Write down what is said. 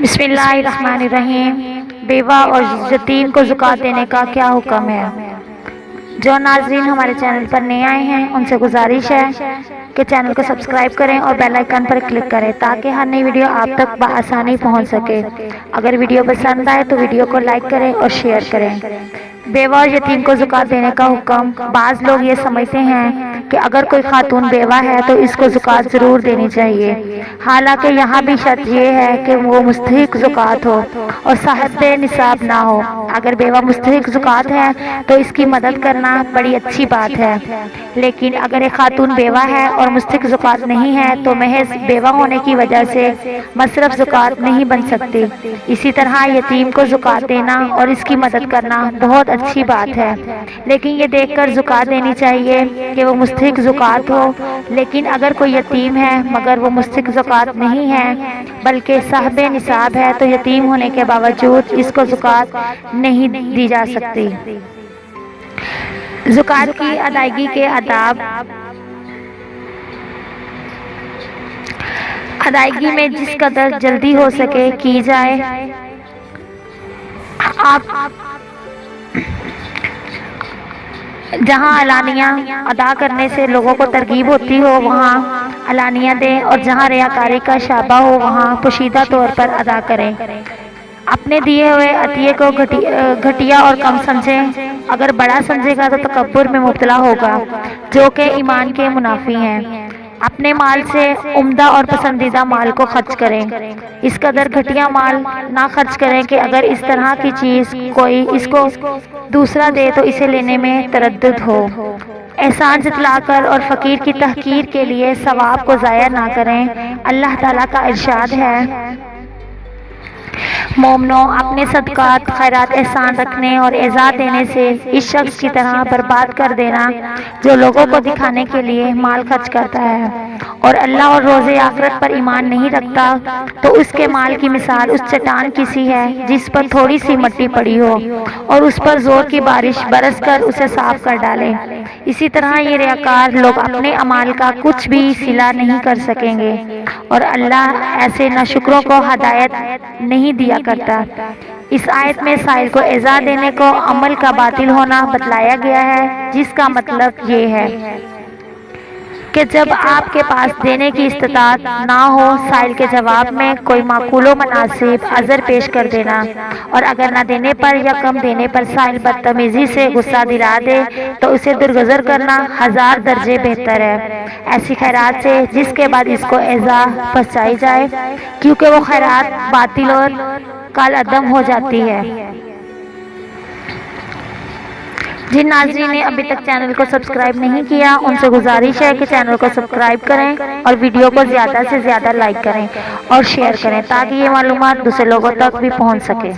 بسم اللہ الرحمن الرحیم۔ بیوہ اور یتیم کو زکوٰۃ دینے کا کیا حکم ہے؟ جو ناظرین ہمارے چینل پر نئے آئے ہیں ان سے گزارش ہے کہ چینل کو سبسکرائب کریں اور بیل آئیکن پر کلک کریں تاکہ ہر نئی ویڈیو آپ تک بآسانی پہنچ سکے۔ اگر ویڈیو پسند آئے تو ویڈیو کو لائک کریں اور شیئر کریں۔ بیوہ اور یتیم کو زکوٰۃ دینے کا حکم۔ بعض لوگ یہ سمجھتے ہیں کہ اگر کوئی خاتون بیوہ ہے تو اس کو زکوٰۃ ضرور دینی چاہیے، حالانکہ یہاں بھی شرط یہ ہے کہ وہ مستحق زکوٰۃ ہو اور صاحب نصاب نہ ہو۔ اگر بیوہ مستحق زکوٰۃ ہے تو اس کی مدد کرنا بڑی اچھی بات ہے، لیکن اگر ایک خاتون بیوہ ہے اور مستحق زکوٰۃ نہیں ہے تو محض بیوہ ہونے کی وجہ سے مصرف زکوٰۃ نہیں بن سکتی۔ اسی طرح یتیم کو زکوٰۃ دینا اور اس کی مدد کرنا بہت اچھی بات ہے، لیکن یہ دیکھ کر زکوٰۃ دینی چاہیے کہ وہ مستحق زکوٰۃ ہو۔ لیکن اگر کوئی یتیم ہے مگر وہ مستحق زکوٰۃ نہیں ہے بلکہ صاحب نصاب ہے تو یتیم ہونے کے باوجود اس کو زکوٰۃ نہیں دی جا سکتی۔ زکوٰۃ کی ادائیگی کے آداب۔ ادائیگی میں جس قدر جلدی ہو سکے کی جائے۔ آپ جہاں علانیہ ادا کرنے سے لوگوں کو ترغیب ہوتی ہو وہاں علانیہ دیں، اور جہاں ریاکاری کا شائبہ ہو وہاں پوشیدہ طور پر ادا کریں۔ اپنے دیے ہوئے عطیے کو گھٹیا اور کم سمجھیں۔ اگر بڑا سمجھے گا تو تکبر میں مبتلا ہوگا جو کہ ایمان کے منافی ہیں۔ اپنے مال سے عمدہ اور پسندیدہ مال کو خرچ کریں، اس قدر گھٹیا مال نہ خرچ کریں کہ اگر اس طرح کی چیز کوئی اس کو دوسرا دے تو اسے لینے میں تردد ہو۔ احسان جتلا کر اور فقیر کی تحقیر کے لیے ثواب کو ضائع نہ کریں۔ اللہ تعالیٰ کا ارشاد ہے، مومنو اپنے صدقات، خیرات، احسان رکھنے اور اعزاز دینے سے اس شخص کی طرح برباد کر دینا جو لوگوں کو دکھانے کے لیے مال خرچ کرتا ہے اور اللہ اور روز آخرت پر ایمان نہیں رکھتا، تو اس کے مال کی مثال اس چٹان کی سی ہے جس پر تھوڑی سی مٹی پڑی ہو اور اس پر زور کی بارش برس کر اسے صاف کر ڈالے۔ اسی طرح یہ ریاکار لوگ اپنے اعمال کا کچھ بھی صلہ نہیں کر سکیں گے اور اللہ ایسے ناشکروں کو ہدایت نہیں دیا کرتا۔ اس آیت میں سائل کو اعزاز دینے کو عمل کا باطل ہونا بتلایا گیا ہے، جس کا مطلب یہ ہے کہ جب آپ کے پاس دینے کی استطاعت نہ ہو سائل کے جواب میں کوئی معقول و مناسب عذر پیش کر دینا، اور اگر نہ دینے پر یا کم دینے پر سائل بدتمیزی سے غصہ دلا دے تو اسے درگزر کرنا 1000 درجے بہتر ہے ایسی خیرات سے جس کے بعد اس کو ایذا پہنچائی جائے، کیونکہ وہ خیرات باطل اور کالعدم ہو جاتی ہے۔ جن ناظرین نے ابھی تک چینل کو سبسکرائب نہیں کیا ان سے گزارش ہے کہ چینل کو سبسکرائب کریں اور ویڈیو کو زیادہ سے زیادہ لائک کریں اور شیئر کریں تاکہ یہ معلومات دوسرے لوگوں تک بھی پہنچ سکے۔